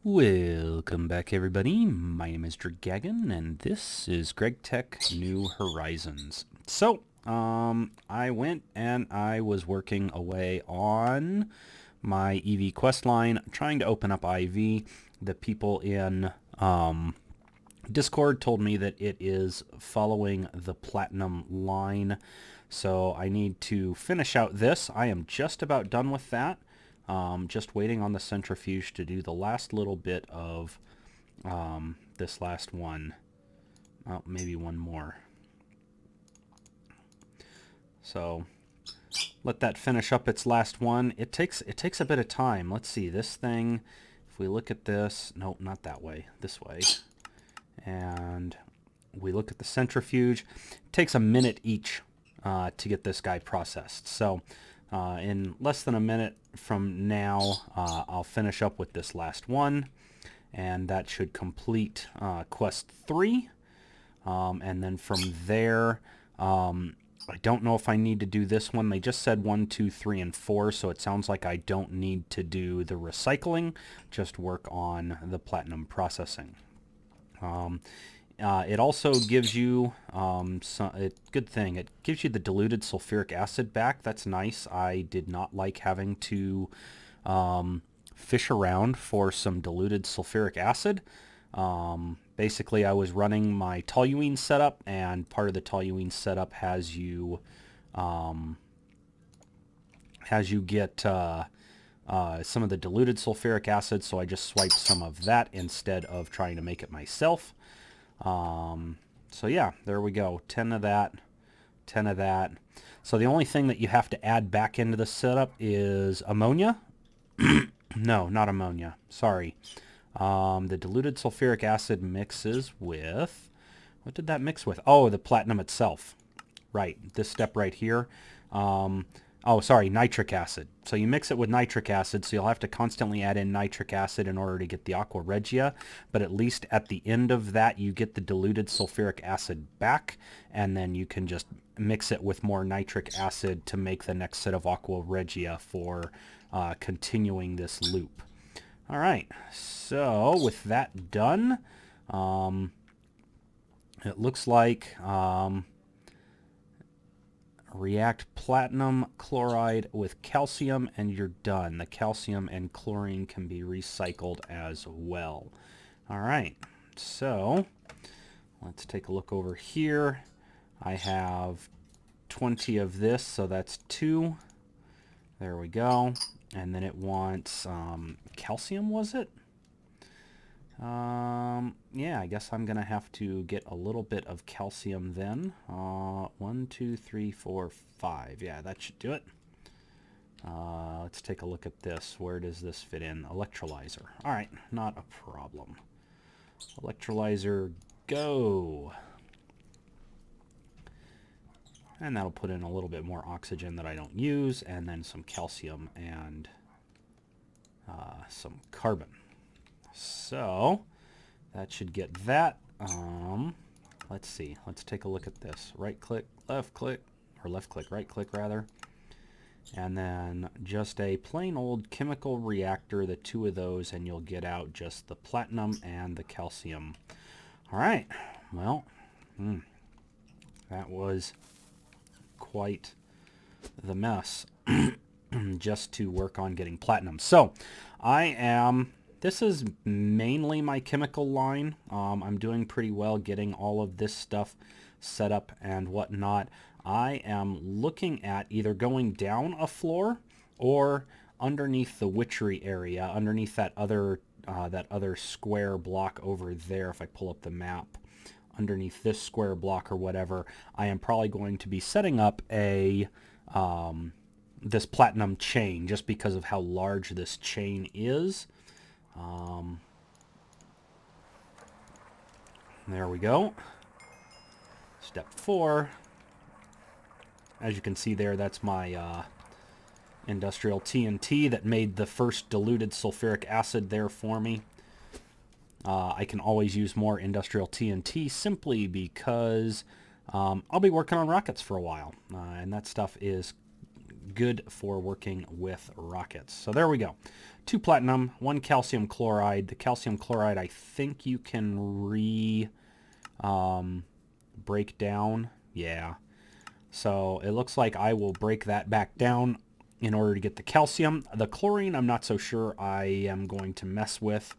Welcome back, everybody. My name is Dragagon, and this is Gregtech New Horizons. So, I went and I was working away on my EV quest line, trying to open up IV. The people in Discord told me that it is following the platinum line, so I need to finish out this. I am just about done with that. Just waiting on the centrifuge to do the last little bit of this last one. Oh, maybe one more. So let that finish up its last one. It takes a bit of time. Let's see, this thing, if we look at this, nope, not that way, this way. And we look at the centrifuge, it takes a minute each to get this guy processed. So in less than a minute from now, I'll finish up with this last one, and that should complete quest 3. And then from there, I don't know if I need to do this one. They just said 1, 2, 3, and 4, so it sounds like I don't need to do the recycling, just work on the platinum processing. It also gives you, good thing, it gives you the diluted sulfuric acid back. That's nice. I did not like having to fish around for some diluted sulfuric acid. Basically, I was running my toluene setup, and part of the toluene setup has you get some of the diluted sulfuric acid, so I just swiped some of that instead of trying to make it myself. So yeah, there we go. 10 of that, 10 of that. So the only thing that you have to add back into the setup is ammonia. No, not ammonia. Sorry. The diluted sulfuric acid mixes with, what did that mix with? Oh, the platinum itself. Right, this step right here. Oh, sorry, nitric acid. So you mix it with nitric acid, so you'll have to constantly add in nitric acid in order to get the aqua regia, but at least at the end of that you get the diluted sulfuric acid back, and then you can just mix it with more nitric acid to make the next set of aqua regia for continuing this loop. All right, so with that done, it looks like react platinum chloride with calcium and you're done. The calcium and chlorine can be recycled as well. All right, so let's take a look over here. I have 20 of this, so that's 2. There we go. And then it wants calcium, was it? Yeah, I guess I'm gonna have to get a little bit of calcium then. 1, 2, 3, 4, 5. Yeah, that should do it. Let's take a look at this. Where does this fit in? Electrolyzer. All right, not a problem. Electrolyzer, go. And that'll put in a little bit more oxygen that I don't use, and then some calcium and some carbon. So that should get that. Let's see. Let's take a look at this. Right click, left click, or left click, right click rather. And then just a plain old chemical reactor, the 2 of those, and you'll get out just the platinum and the calcium. All right. Well, that was quite the mess just to work on getting platinum. So this is mainly my chemical line. I'm doing pretty well getting all of this stuff set up and whatnot. I am looking at either going down a floor or underneath the witchery area, underneath that other square block over there. If I pull up the map, underneath this square block or whatever, I am probably going to be setting up a this platinum chain just because of how large this chain is. There we go. Step 4. As you can see there, that's my industrial TNT that made the first diluted sulfuric acid there for me. I can always use more industrial TNT simply because I'll be working on rockets for a while, and that stuff is good for working with rockets. So there we go. 2 platinum, 1 calcium chloride. The calcium chloride I think you can break down. Yeah. So it looks like I will break that back down in order to get the calcium. The chlorine I'm not so sure I am going to mess with.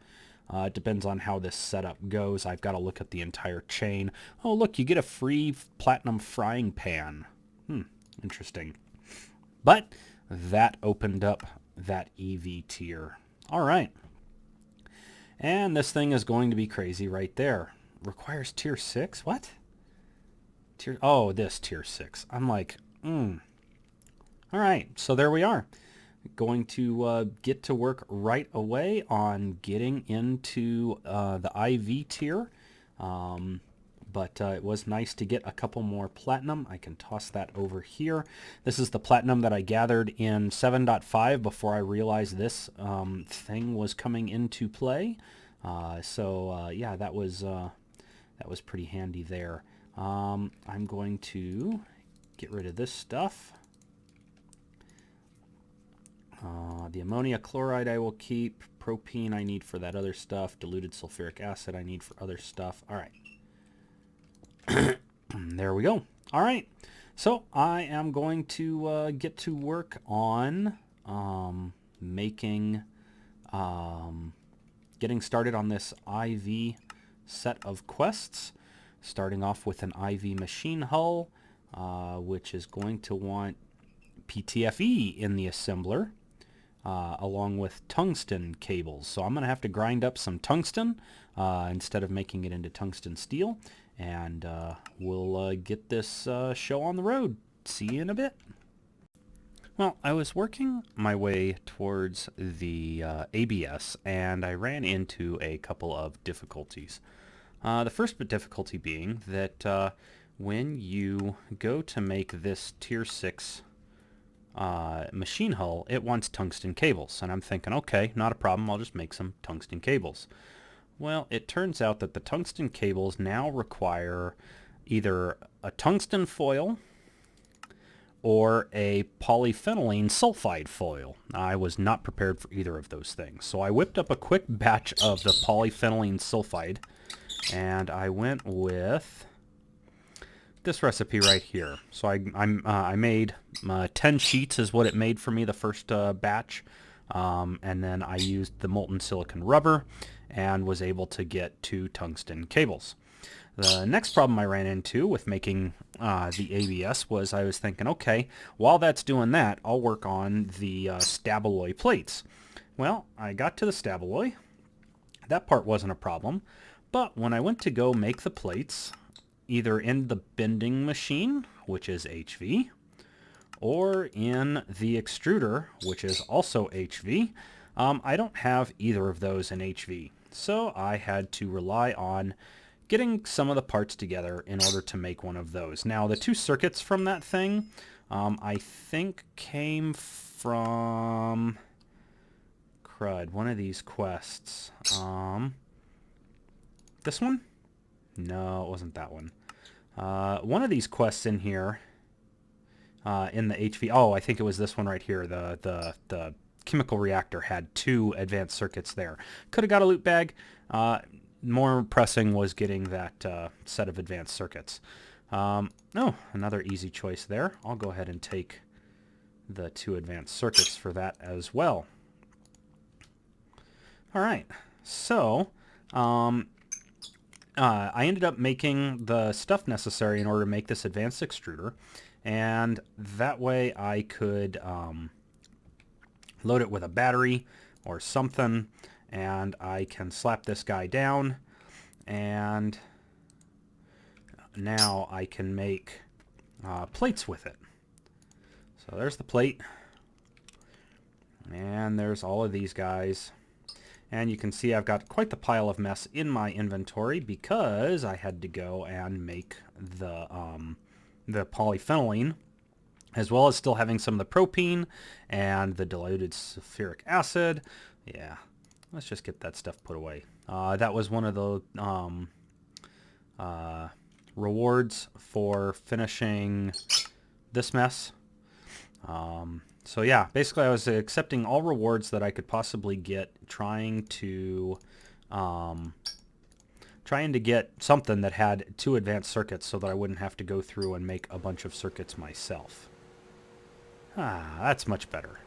It depends on how this setup goes. I've got to look at the entire chain. Oh, look, you get a free platinum frying pan. Interesting. But that opened up that EV tier. All right. And this thing is going to be crazy right there. Requires tier 6? What? This tier 6. I'm like, All right, so there we are. Going to get to work right away on getting into the IV tier. But it was nice to get a couple more platinum. I can toss that over here. This is the platinum that I gathered in 7.5 before I realized this thing was coming into play. Yeah, that was pretty handy there. I'm going to get rid of this stuff. The ammonia chloride I will keep. Propene I need for that other stuff. Diluted sulfuric acid I need for other stuff. All right. There we go. All right. So I am going to get to work on getting started on this IV set of quests. Starting off with an IV machine hull, which is going to want PTFE in the assembler, along with tungsten cables. So I'm going to have to grind up some tungsten instead of making it into tungsten steel, and we'll get this show on the road. See you in a bit. Well, I was working my way towards the ABS, and I ran into a couple of difficulties. The first difficulty being that when you go to make this tier 6 machine hull, it wants tungsten cables. And I'm thinking, okay, not a problem, I'll just make some tungsten cables. Well, it turns out that the tungsten cables now require either a tungsten foil or a polyphenylene sulfide foil. I was not prepared for either of those things. So I whipped up a quick batch of the polyphenylene sulfide, and I went with this recipe right here. So I made 10 sheets is what it made for me the first batch, and then I used the molten silicon rubber and was able to get 2 tungsten cables. The next problem I ran into with making the ABS was I was thinking, okay, while that's doing that, I'll work on the stabaloy plates. Well, I got to the stabaloy. That part wasn't a problem. But when I went to go make the plates, either in the bending machine, which is HV, or in the extruder, which is also HV, I don't have either of those in HV. So I had to rely on getting some of the parts together in order to make one of those. Now, the 2 circuits from that thing, I think came from one of these quests. This one? No, it wasn't that one. One of these quests in here, in the HV. Oh, I think it was this one right here. The chemical reactor had 2 advanced circuits there. Could have got a loot bag. More pressing was getting that set of advanced circuits. Another easy choice there. I'll go ahead and take the 2 advanced circuits for that as well. All right. So, I ended up making the stuff necessary in order to make this advanced extruder, and that way I could load it with a battery or something, and I can slap this guy down, and now I can make plates with it. So there's the plate, and there's all of these guys. And you can see I've got quite the pile of mess in my inventory because I had to go and make the polyphenylene, as well as still having some of the propene and the diluted sulfuric acid. Yeah, let's just get that stuff put away. That was one of the rewards for finishing this mess. So yeah, basically I was accepting all rewards that I could possibly get, trying to get something that had 2 advanced circuits so that I wouldn't have to go through and make a bunch of circuits myself. Ah, that's much better.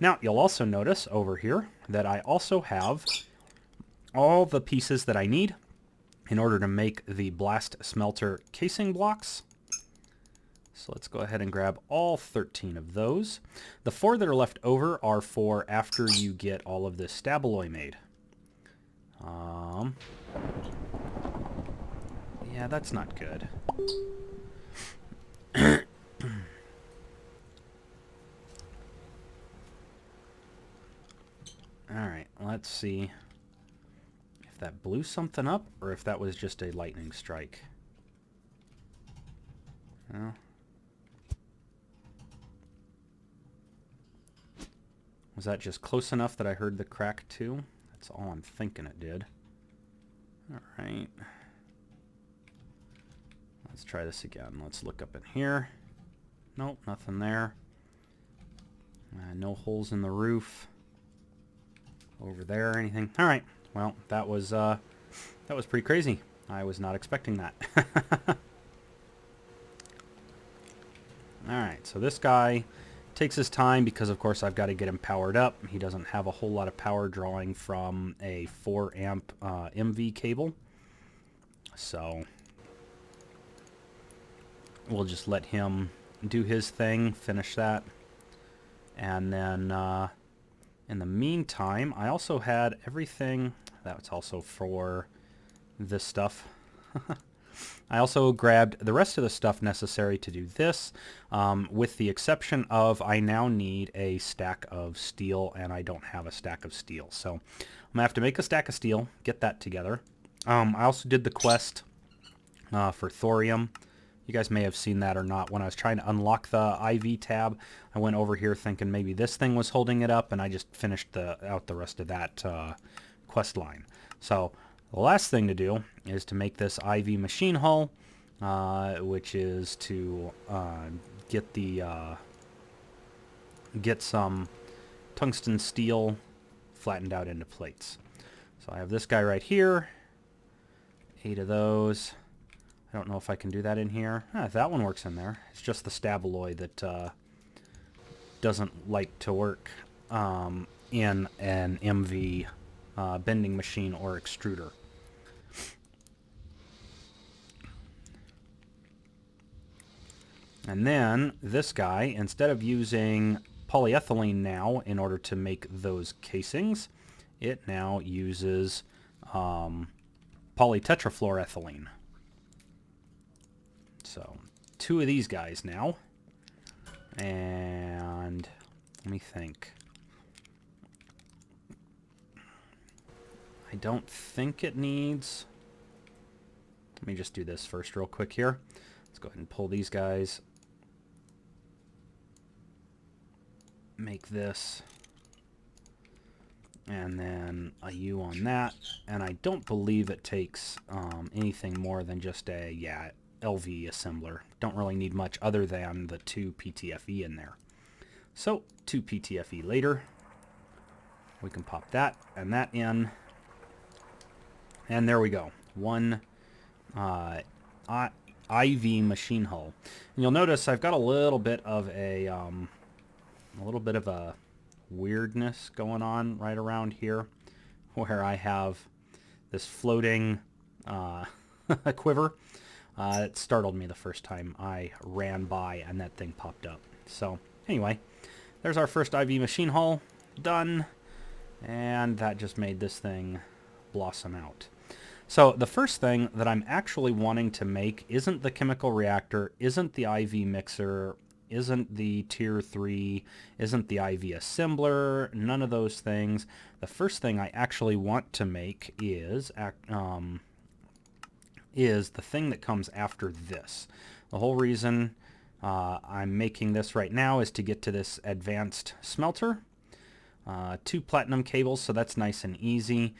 Now, you'll also notice over here that I also have all the pieces that I need in order to make the blast smelter casing blocks. So let's go ahead and grab all 13 of those. The 4 that are left over are for after you get all of this stabaloy made. Yeah, that's not good. Alright, let's see if that blew something up or if that was just a lightning strike. Well, was that just close enough that I heard the crack too? That's all I'm thinking it did. Alright. Let's try this again. Let's look up in here. Nope, nothing there. No holes in the roof. Over there or anything. Alright. Well, that was pretty crazy. I was not expecting that. Alright, so this guy takes his time because of course I've got to get him powered up. He doesn't have a whole lot of power drawing from a 4 amp MV cable. So we'll just let him do his thing, finish that. And then in the meantime, I also had everything. That was also for this stuff. I also grabbed the rest of the stuff necessary to do this, with the exception of I now need a stack of steel, and I don't have a stack of steel. So I'm going to have to make a stack of steel, get that together. I also did the quest for thorium. You guys may have seen that or not. When I was trying to unlock the IV tab, I went over here thinking maybe this thing was holding it up, and I just finished out the rest of that quest line. So the last thing to do is to make this IV machine hull, which is to get some tungsten steel flattened out into plates. So I have this guy right here, 8 of those. I don't know if I can do that in here. That one works in there. It's just the stabaloy that doesn't like to work in an MV bending machine or extruder. And then this guy, instead of using polyethylene now in order to make those casings, it now uses polytetrafluoroethylene. So 2 of these guys now. And let me think. I don't think it needs... Let me just do this first real quick here. Let's go ahead and pull these guys. Make this. And then a U on that. And I don't believe it takes anything more than just a, LV assembler. Don't really need much other than the 2 PTFE in there. So 2 PTFE later, we can pop that and that in, and there we go. One IV machine hull. And you'll notice I've got a little bit of a weirdness going on right around here, where I have this floating quiver. It startled me the first time I ran by and that thing popped up. So anyway, there's our first IV machine hull done, and that just made this thing blossom out. So the first thing that I'm actually wanting to make isn't the chemical reactor, isn't the IV mixer, isn't the tier 3, isn't the IV assembler, none of those things. The first thing I actually want to make is the thing that comes after this. The whole reason I'm making this right now is to get to this advanced smelter. 2 platinum cables, so that's nice and easy.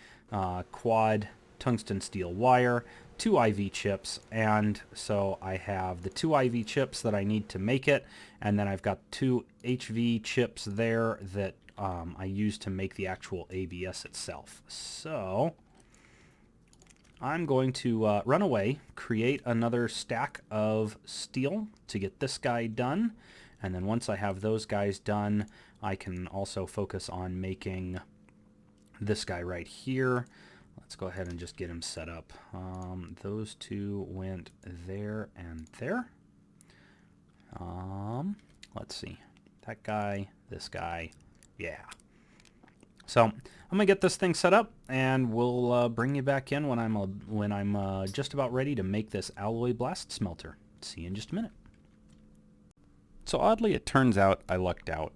Quad tungsten steel wire, 2 IV chips, and so I have the 2 IV chips that I need to make it, and then I've got 2 HV chips there that I use to make the actual ABS itself. So I'm going to run away, create another stack of steel to get this guy done, and then once I have those guys done, I can also focus on making this guy right here. Let's go ahead and just get him set up. Those two went there and there. Let's see. That guy, this guy, yeah. So I'm gonna get this thing set up, and we'll bring you back in when I'm just about ready to make this Alloy Blast Smelter. See you in just a minute. So oddly, it turns out I lucked out.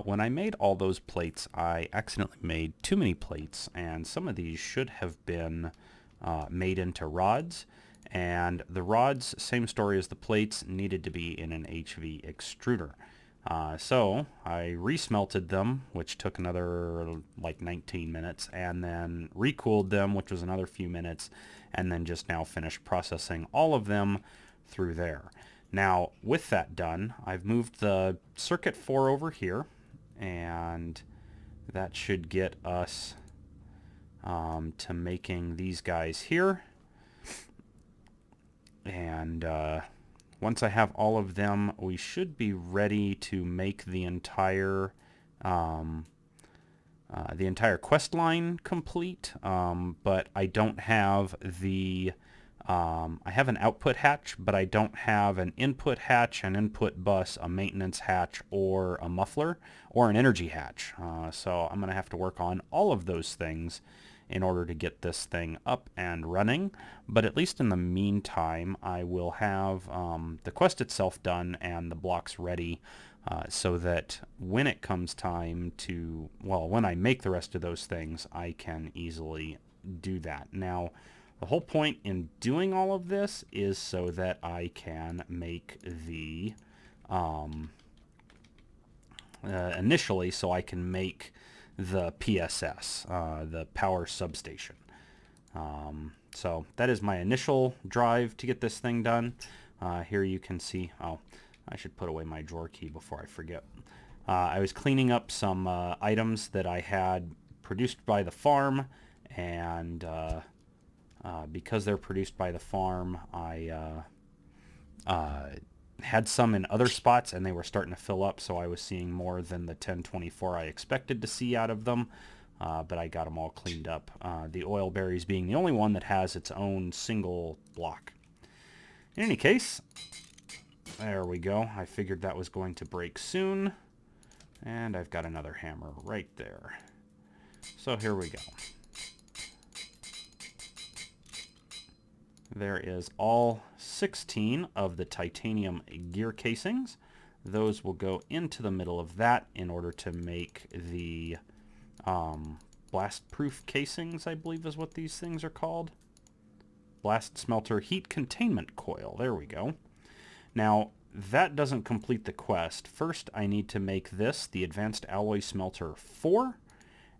When I made all those plates, I accidentally made too many plates, and some of these should have been made into rods. And the rods, same story as the plates, needed to be in an HV extruder. So I resmelted them, which took another like 19 minutes, and then recooled them, which was another few minutes, and then just now finished processing all of them through there. Now, with that done, I've moved the circuit 4 over here, and that should get us to making these guys here. And once I have all of them, we should be ready to make the entire quest line complete. But I don't have the I have an output hatch, but I don't have an input hatch, an input bus, a maintenance hatch, or a muffler, or an energy hatch. So I'm going to have to work on all of those things in order to get this thing up and running. But at least in the meantime, I will have the quest itself done and the blocks ready so that when it comes time to, well, when I make the rest of those things, I can easily do that. Now, the whole point in doing all of this is so that I can make the, initially, so I can make the PSS, the power substation. So that is my initial drive to get this thing done. Here you can see, oh, I should put away my drawer key before I forget. I was cleaning up some items that I had produced by the farm, and because they're produced by the farm, I had some in other spots and they were starting to fill up, so I was seeing more than the 1024 I expected to see out of them, but I got them all cleaned up. The oil berries being the only one that has its own single block. In any case, there we go. I figured that was going to break soon, and I've got another hammer right there. So here we go. There is all 16 of the titanium gear casings. Those will go into the middle of that in order to make the blast-proof casings, I believe is what these things are called. Blast Smelter Heat Containment Coil. There we go. Now, that doesn't complete the quest. First, I need to make this, the Advanced Alloy Smelter 4,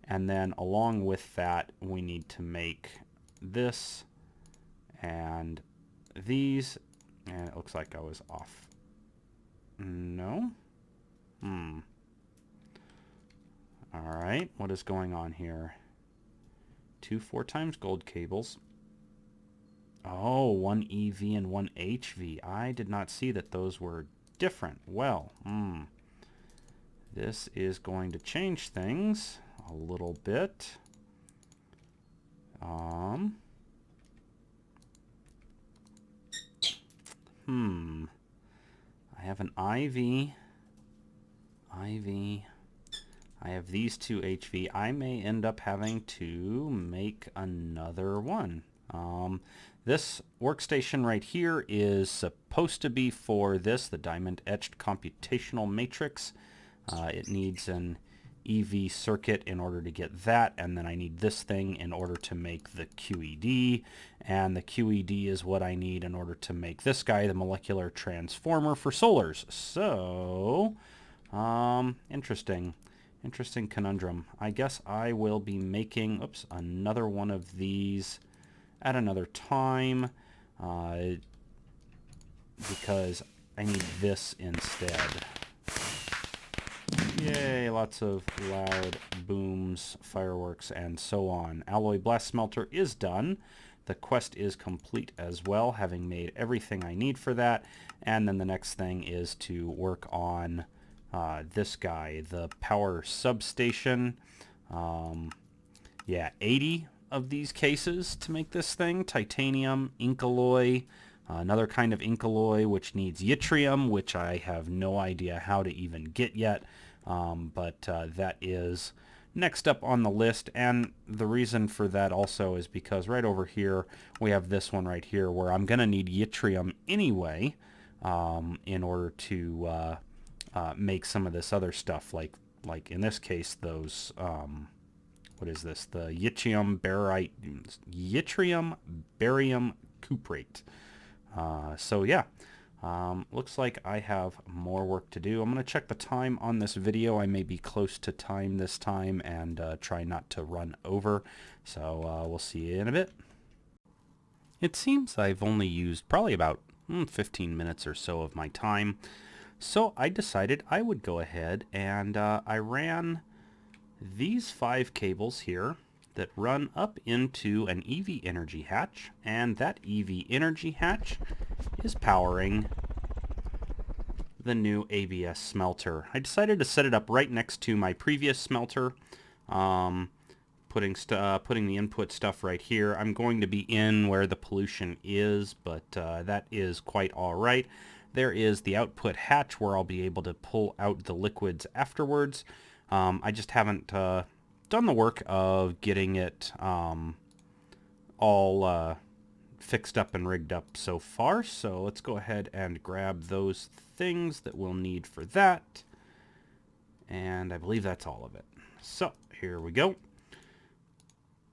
and then along with that, we need to make this and these, and it looks like I was off. No? Alright, what is going on here? 2 4x gold cables. Oh, one EV and one HV. I did not see that those were different. Well, this is going to change things a little bit. I have an IV. I have these 2 HV. I may end up having to make another one. This workstation right here is supposed to be for this, the diamond etched computational matrix. It needs an EV circuit in order to get that, and then I need this thing in order to make the QED, and the QED is what I need in order to make this guy, the molecular transformer for solars. So, interesting conundrum. I guess I will be making, another one of these at another time because I need this instead. Yay, lots of loud booms, fireworks, and so on. Alloy Blast Smelter is done. The quest is complete as well, having made everything I need for that. And then the next thing is to work on this guy, the power substation. Yeah, 80 of these cases to make this thing. Titanium, ink alloy, another kind of ink alloy which needs yttrium, which I have no idea how to even get yet. But that is next up on the list, and the reason for that also is because right over here we have this one right here where I'm going to need yttrium anyway in order to make some of this other stuff, like in this case those what is this, the yttrium barium cuprate. So yeah, looks like I have more work to do. I'm going to check the time on this video. I may be close to time this time and try not to run over. So we'll see you in a bit. It seems I've only used probably about 15 minutes or so of my time. So I decided I would go ahead and I ran these 5 cables here that run up into an EV energy hatch, and that EV energy hatch is powering the new ABS smelter. I decided to set it up right next to my previous smelter, putting the input stuff right here. I'm going to be in where the pollution is, but that is quite all right. There is the output hatch where I'll be able to pull out the liquids afterwards. I just haven't done the work of getting it all fixed up and rigged up so far. So let's go ahead and grab those things that we'll need for that. And I believe that's all of it. So here we go.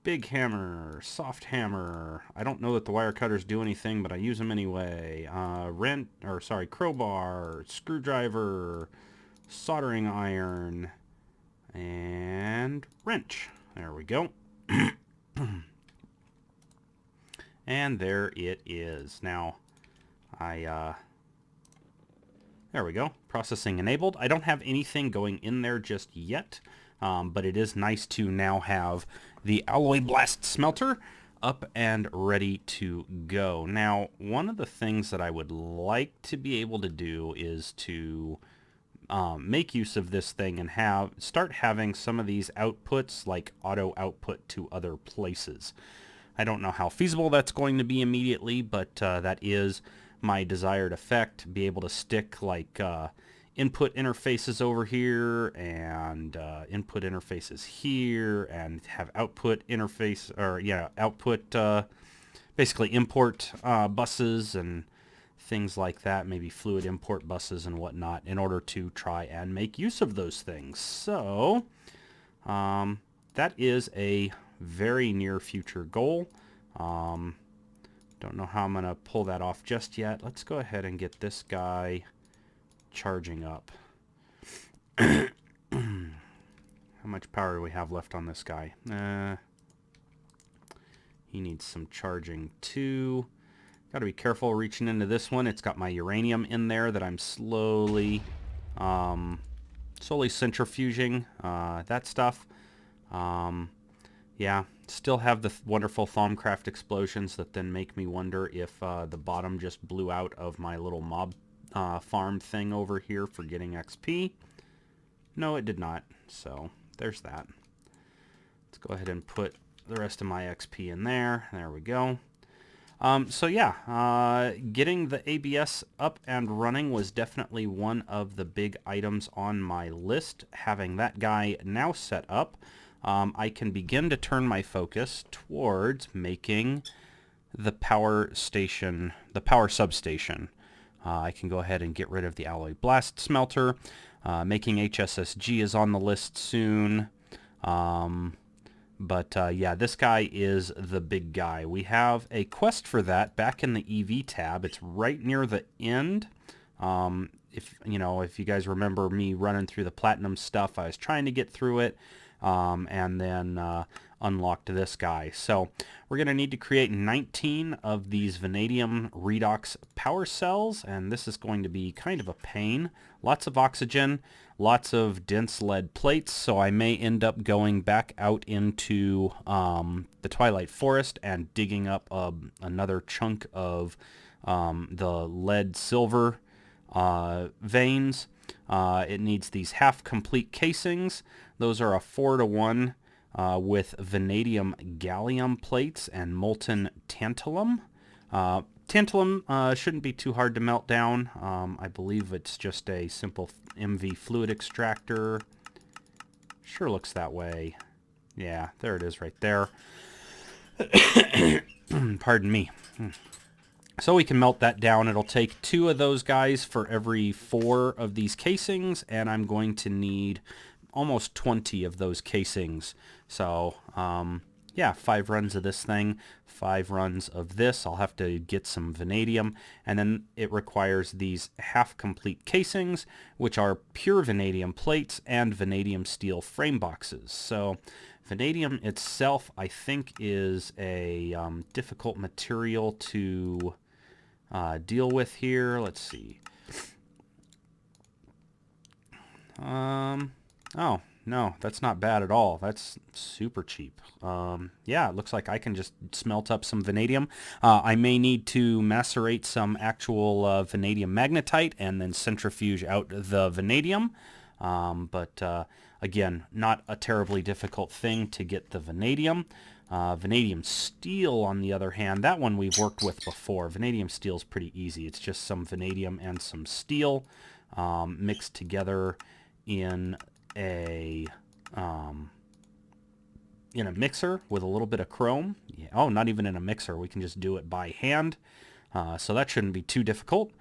Big hammer, soft hammer. I don't know that the wire cutters do anything, but I use them anyway. Crowbar, screwdriver, soldering iron, and wrench. There we go. And there it is. Now, there we go. Processing enabled. I don't have anything going in there just yet, but it is nice to now have the Alloy Blast Smelter up and ready to go. Now, one of the things that I would like to be able to do is to make use of this thing and start having some of these outputs like auto output to other places. I don't know how feasible that's going to be immediately, but that is my desired effect. Be able to stick like input interfaces over here and input interfaces here, and have output interface, or yeah, output basically import buses and things like that, maybe fluid import buses and whatnot, in order to try and make use of those things. So that is a very near future goal. Don't know how I'm going to pull that off just yet. Let's go ahead and get this guy charging up. How much power do we have left on this guy? He needs some charging too. Got to be careful reaching into this one. It's got my uranium in there that I'm slowly centrifuging that stuff. Yeah, still have the wonderful Thaumcraft explosions that then make me wonder if the bottom just blew out of my little mob farm thing over here for getting XP. No, it did not. So there's that. Let's go ahead and put the rest of my XP in there. There we go. So yeah, getting the ABS up and running was definitely one of the big items on my list. Having that guy now set up, I can begin to turn my focus towards making the power substation. I can go ahead and get rid of the Alloy Blast Smelter. Making HSSG is on the list soon. But yeah, this guy is the big guy. We have a quest for that back in the EV tab. It's right near the end. If you guys remember me running through the platinum stuff, I was trying to get through it. And then unlocked this guy. So we're going to need to create 19 of these vanadium redox power cells, and this is going to be kind of a pain. Lots of oxygen, lots of dense lead plates, so I may end up going back out into the Twilight Forest and digging up another chunk of the lead silver veins. It needs these half-complete casings. Those are a 4-to-1 with vanadium gallium plates and molten tantalum. Tantalum shouldn't be too hard to melt down. I believe it's just a simple MV fluid extractor. Sure looks that way. Yeah, there it is right there. Pardon me. So we can melt that down. It'll take 2 of those guys for every 4 of these casings, and I'm going to need almost 20 of those casings. So, yeah, 5 runs of this thing, 5 runs of this. I'll have to get some vanadium, and then it requires these half-complete casings, which are pure vanadium plates and vanadium steel frame boxes. So vanadium itself, I think, is a difficult material to deal with here. Let's see. Oh, no, that's not bad at all. That's super cheap. Yeah, it looks like I can just smelt up some vanadium. I may need to macerate some actual vanadium magnetite and then centrifuge out the vanadium. But again, not a terribly difficult thing to get the vanadium. Vanadium steel, on the other hand, that one we've worked with before. Vanadium steel is pretty easy. It's just some vanadium and some steel mixed together in a mixer with a little bit of chrome. Yeah, oh, not even in a mixer. We can just do it by hand. So that shouldn't be too difficult.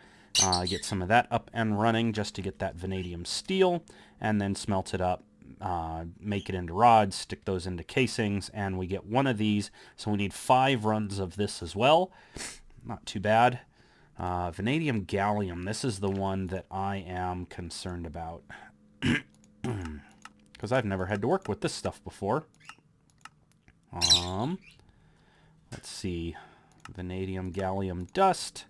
Get some of that up and running just to get that vanadium steel, and then smelt it up. Make it into rods, stick those into casings, and we get 1 of these. So we need 5 runs of this as well. Not too bad. Vanadium gallium, this is the one that I am concerned about. Because I've never had to work with this stuff before. Let's see. Vanadium gallium dust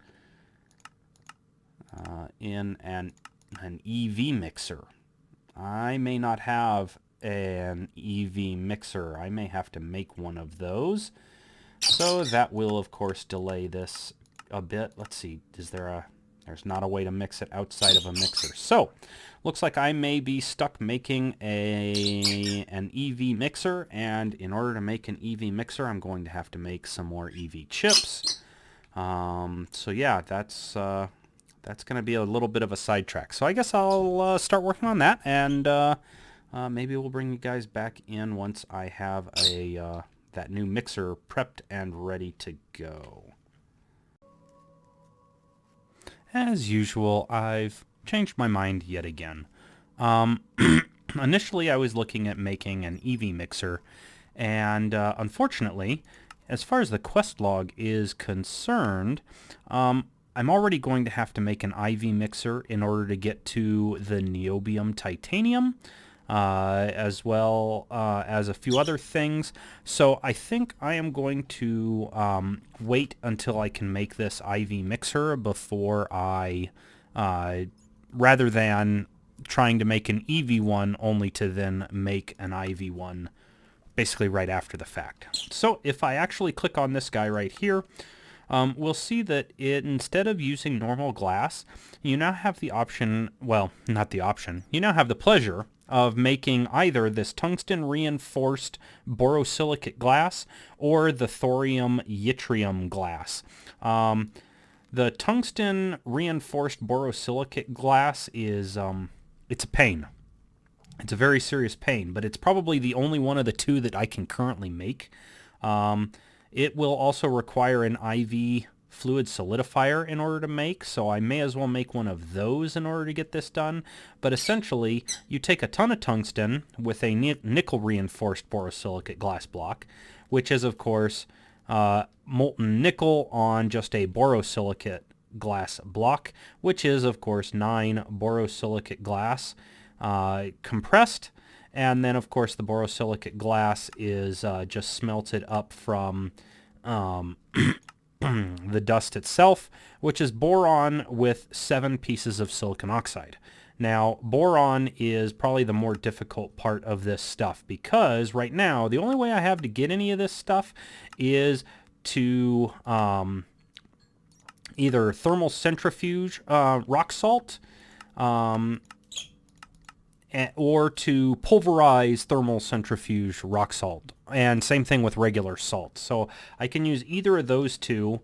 in an EV mixer. I may not have an EV mixer. I may have to make one of those. So that will, of course, delay this a bit. Let's see. There's not a way to mix it outside of a mixer. So, looks like I may be stuck making an EV mixer, and in order to make an EV mixer, I'm going to have to make some more EV chips. So yeah, that's going to be a little bit of a sidetrack. So I guess I'll start working on that, and maybe we'll bring you guys back in once I have that new mixer prepped and ready to go. As usual, I've changed my mind yet again. Initially, I was looking at making an EV mixer, and unfortunately, as far as the quest log is concerned, I'm already going to have to make an IV mixer in order to get to the niobium titanium, as well as a few other things. So I think I am going to wait until I can make this IV mixer before I, rather than trying to make an EV one only to then make an IV one basically right after the fact. So if I actually click on this guy right here, we'll see that instead of using normal glass, you now have the option, well, not the option, you now have the pleasure of making either this tungsten reinforced borosilicate glass or the thorium yttrium glass. The tungsten reinforced borosilicate glass is, it's a pain. It's a very serious pain, but it's probably the only one of the 2 that I can currently make. It will also require an IV fluid solidifier in order to make, so I may as well make one of those in order to get this done. But essentially, you take a ton of tungsten with a nickel reinforced borosilicate glass block, which is of course molten nickel on just a borosilicate glass block, which is of course 9 borosilicate glass compressed, And then, of course, the borosilicate glass is just smelted up from the dust itself, which is boron with 7 pieces of silicon oxide. Now, boron is probably the more difficult part of this stuff because right now, the only way I have to get any of this stuff is to either thermal centrifuge rock salt or to pulverize thermal centrifuge rock salt. And same thing with regular salt. So I can use either of those two,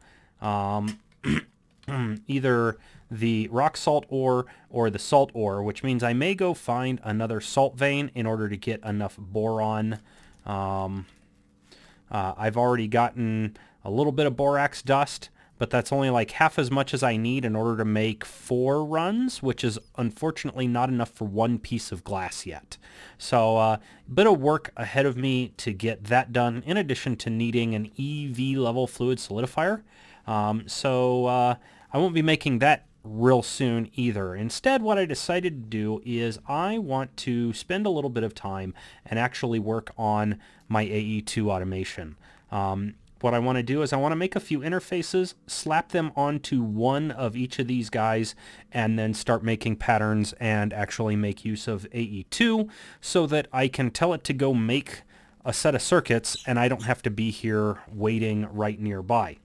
either the rock salt ore or the salt ore, which means I may go find another salt vein in order to get enough boron. I've already gotten a little bit of borax dust, but that's only like half as much as I need in order to make 4 runs, which is unfortunately not enough for 1 piece of glass yet. So a bit of work ahead of me to get that done, in addition to needing an EV level fluid solidifier. So I won't be making that real soon either. Instead, what I decided to do is I want to spend a little bit of time and actually work on my Ae2 automation. What I want to do is I want to make a few interfaces, slap them onto one of each of these guys, and then start making patterns and actually make use of Ae2 so that I can tell it to go make a set of circuits and I don't have to be here waiting right nearby.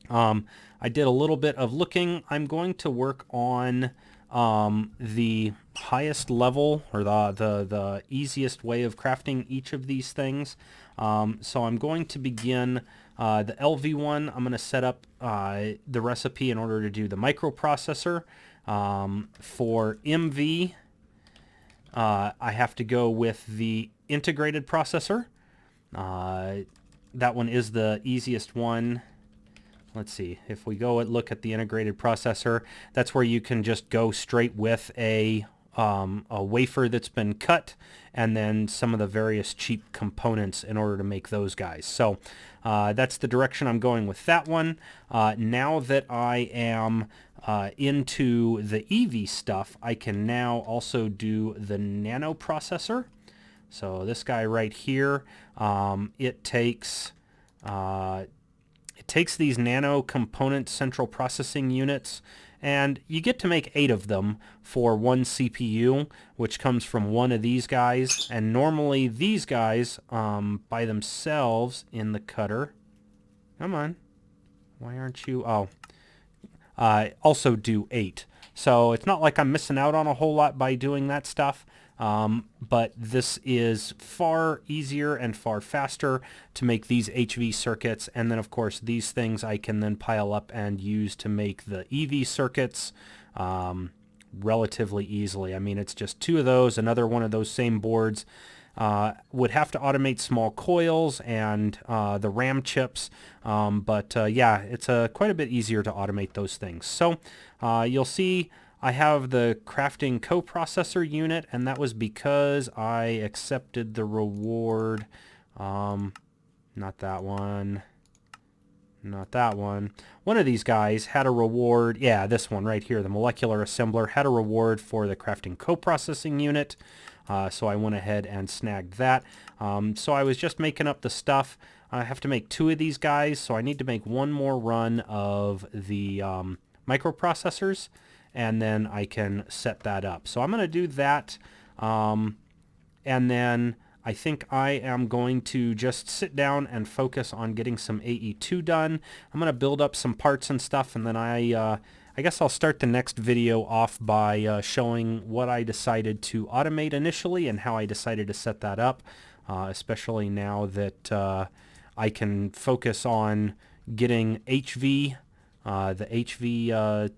I did a little bit of looking. I'm going to work on the highest level, or the easiest way of crafting each of these things. So I'm going to begin the LV one. I'm going to set up the recipe in order to do the microprocessor. For MV, I have to go with the integrated processor. That one is the easiest one. Let's see, if we go and look at the integrated processor, that's where you can just go straight with a wafer that's been cut and then some of the various cheap components in order to make those guys. So that's the direction I'm going with that one. Now that I am into the EV stuff, I can now also do the Nano Processor. So this guy right here, it takes these nano component central processing units, and you get to make 8 of them for 1 CPU, which comes from one of these guys. And normally these guys by themselves in the cutter, come on, why aren't you, also do 8. So it's not like I'm missing out on a whole lot by doing that stuff. But this is far easier and far faster to make these HV circuits, and then of course these things I can then pile up and use to make the EV circuits relatively easily. I mean, it's just 2 of those, another one of those same boards. Would have to automate small coils and the RAM chips, but yeah, it's quite a bit easier to automate those things. So you'll see I have the crafting coprocessor unit, and that was because I accepted the reward. Not that one. Not that one. One of these guys had a reward. Yeah, this one right here, the molecular assembler, had a reward for the crafting coprocessing unit. So I went ahead and snagged that. So I was just making up the stuff. I have to make 2 of these guys, so I need to make 1 more run of the microprocessors, and then I can set that up. So I'm going to do that, and then I think I am going to just sit down and focus on getting some Ae2 done. I'm going to build up some parts and stuff, and then I guess I'll start the next video off by showing what I decided to automate initially and how I decided to set that up, especially now that I can focus on getting HV, the HV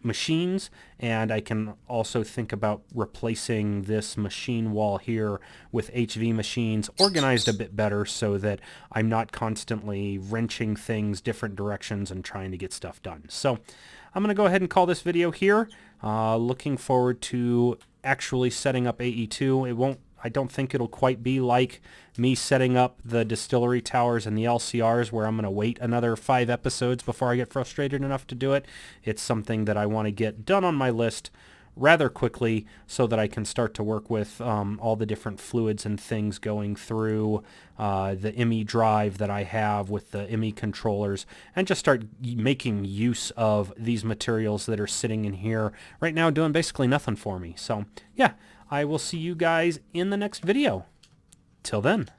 machines, and I can also think about replacing this machine wall here with HV machines organized a bit better so that I'm not constantly wrenching things different directions and trying to get stuff done. So I'm going to go ahead and call this video here. Looking forward to actually setting up Ae2. I don't think it'll quite be like me setting up the distillery towers and the LCRs where I'm going to wait another 5 episodes before I get frustrated enough to do it. It's something that I want to get done on my list rather quickly so that I can start to work with all the different fluids and things going through the ME drive that I have with the ME controllers, and just start making use of these materials that are sitting in here right now doing basically nothing for me. So yeah, I will see you guys in the next video. Till then.